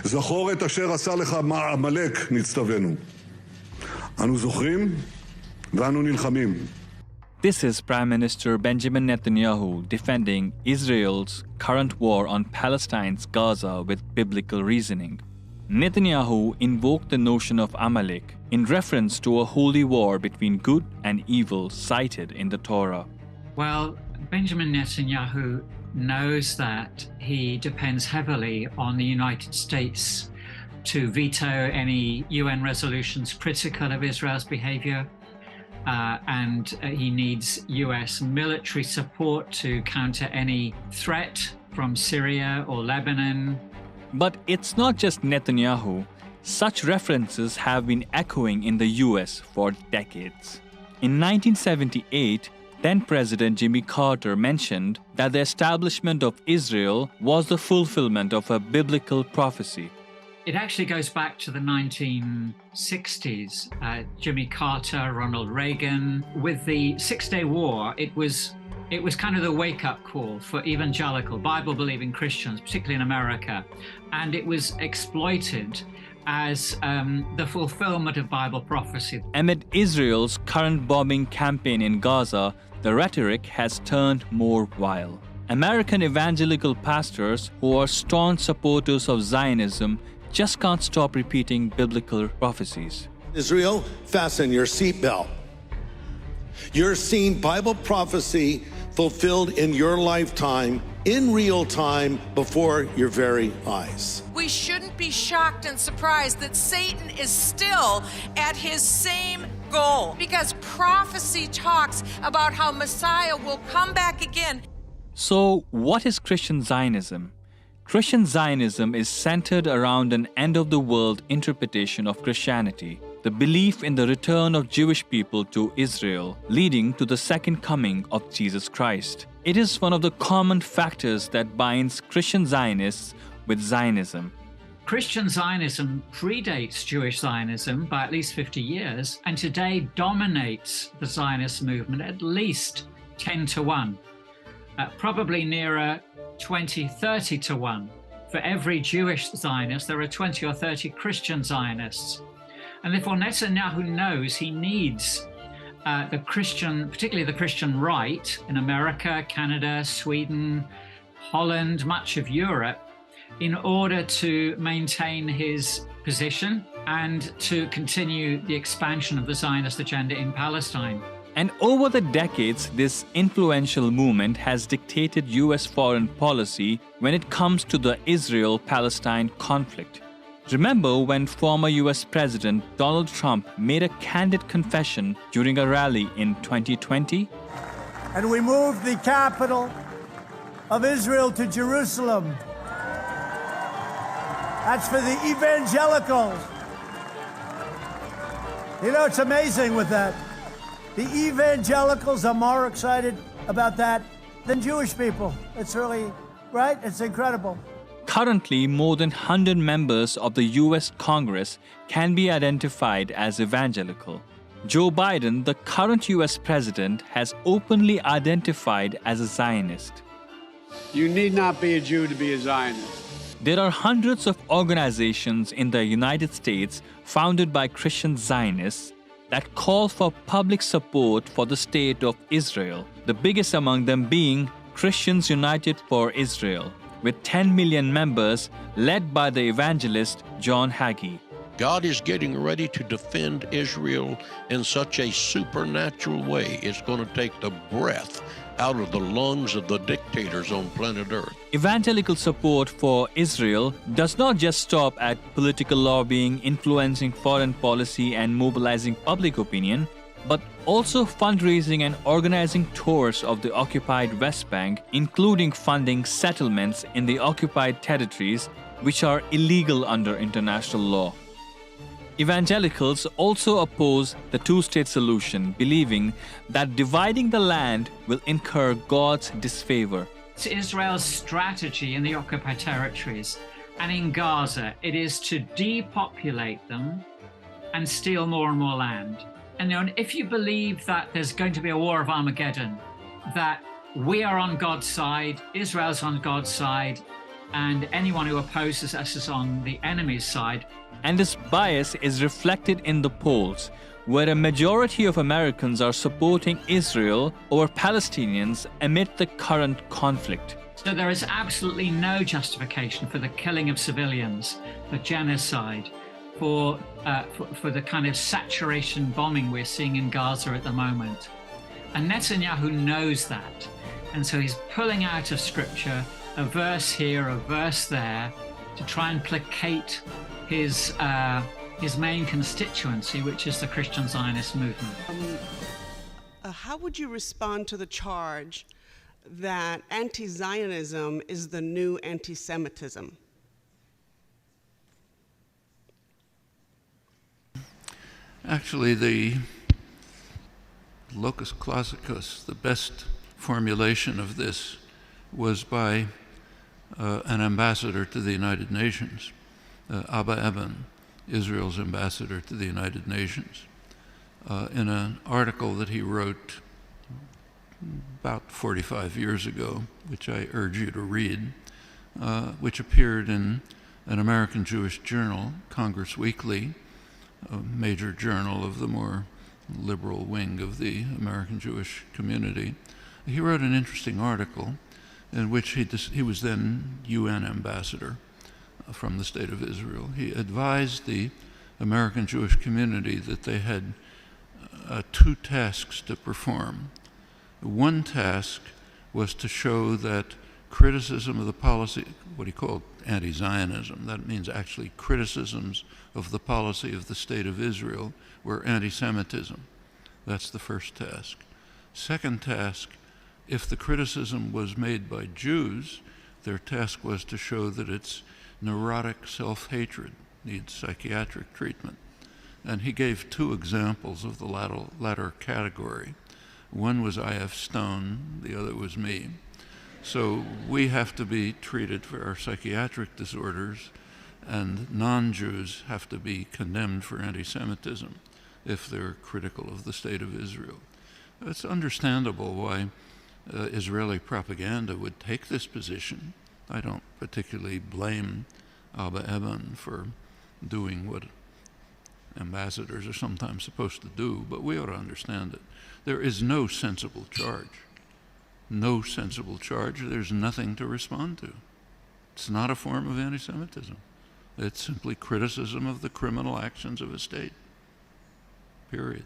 זכור את אשר עשה לך עמלק נצטווינו. אנו זוכרים ואנו נלחמים. This is Prime Minister Benjamin Netanyahu defending Israel's current war on Palestine's Gaza with biblical reasoning. Netanyahu invoked the notion of Amalek in reference to a holy war between good and evil cited in the Torah. Well, Benjamin Netanyahu knows that he depends heavily on the United States to veto any UN resolutions critical of Israel's behavior. And he needs US military support to counter any threat from Syria or Lebanon. But it's not just Netanyahu. Such references have been echoing in the US for decades. In 1978, then-President Jimmy Carter mentioned that the establishment of Israel was the fulfillment of a biblical prophecy. It actually goes back to the 1960s. Jimmy Carter, Ronald Reagan. With the Six-Day War, it was kind of the wake-up call for evangelical, Bible-believing Christians, particularly in America. And it was exploited as the fulfillment of Bible prophecy. Amid Israel's current bombing campaign in Gaza, the rhetoric has turned more vile. American evangelical pastors who are staunch supporters of Zionism just can't stop repeating biblical prophecies. Israel, fasten your seatbelt. You're seeing Bible prophecy fulfilled in your lifetime, in real time, before your very eyes. We shouldn't be shocked and surprised that Satan is still at his same goal, because prophecy talks about how Messiah will come back again. So, what is Christian Zionism? Christian Zionism is centered around an end-of-the-world interpretation of Christianity, the belief in the return of Jewish people to Israel, leading to the second coming of Jesus Christ. It is one of the common factors that binds Christian Zionists with Zionism. Christian Zionism predates Jewish Zionism by at least 50 years, and today dominates the Zionist movement at least 10 to 1. Probably nearer 20, 30 to 1. For every Jewish Zionist, there are 20 or 30 Christian Zionists. And therefore Netanyahu knows he needs the Christian, particularly the Christian right in America, Canada, Sweden, Holland, much of Europe, in order to maintain his position and to continue the expansion of the Zionist agenda in Palestine. And over the decades, this influential movement has dictated US foreign policy when it comes to the Israel-Palestine conflict. Remember when former US President Donald Trump made a candid confession during a rally in 2020? And we moved the capital of Israel to Jerusalem. That's for the evangelicals. You know, it's amazing with that. The evangelicals are more excited about that than Jewish people. It's really, right? It's incredible. Currently, more than 100 members of the US Congress can be identified as evangelical. Joe Biden, the current US president, has openly identified as a Zionist. You need not be a Jew to be a Zionist. There are hundreds of organizations in the United States founded by Christian Zionists that call for public support for the state of Israel, the biggest among them being Christians United for Israel, with 10 million members led by the evangelist John Hagee. God is getting ready to defend Israel in such a supernatural way. It's going to take the breath out of the lungs of the dictators on planet Earth. Evangelical support for Israel does not just stop at political lobbying, influencing foreign policy, and mobilizing public opinion, but also fundraising and organizing tours of the occupied West Bank, including funding settlements in the occupied territories, which are illegal under international law. Evangelicals also oppose the two-state solution, believing that dividing the land will incur God's disfavor. It's Israel's strategy in the occupied territories and in Gaza. It is to depopulate them and steal more and more land. And if you believe that there's going to be a war of Armageddon, that we are on God's side, Israel's on God's side, and anyone who opposes us is on the enemy's side. And this bias is reflected in the polls, where a majority of Americans are supporting Israel over Palestinians amid the current conflict. So there is absolutely no justification for the killing of civilians, for genocide, for the kind of saturation bombing we're seeing in Gaza at the moment. And Netanyahu knows that. And so he's pulling out of scripture a verse here, a verse there, to try and placate his main constituency, which is the Christian Zionist movement. How would you respond to the charge that anti-Zionism is the new anti-Semitism? Actually, the locus classicus, the best formulation of this, was by an ambassador to the United Nations, Abba Eban, Israel's ambassador to the United Nations, in an article that he wrote about 45 years ago, which I urge you to read, which appeared in an American Jewish journal, Congress Weekly, a major journal of the more liberal wing of the American Jewish community. He wrote an interesting article in which he was then UN ambassador from the State of Israel. He advised the American Jewish community that they had two tasks to perform. One task was to show that criticism of the policy, what he called anti-Zionism, that means actually criticisms of the policy of the State of Israel, were anti-Semitism. That's the first task. Second task, if the criticism was made by Jews, their task was to show that it's neurotic self-hatred, needs psychiatric treatment. And he gave two examples of the latter category. One was I.F. Stone, the other was me. So we have to be treated for our psychiatric disorders, and non-Jews have to be condemned for anti-Semitism if they're critical of the State of Israel. It's understandable why Israeli propaganda would take this position. I don't particularly blame Abba Eban for doing what ambassadors are sometimes supposed to do, but we ought to understand it. There is no sensible charge. No sensible charge. There's nothing to respond to. It's not a form of anti-Semitism. It's simply criticism of the criminal actions of a state. Period.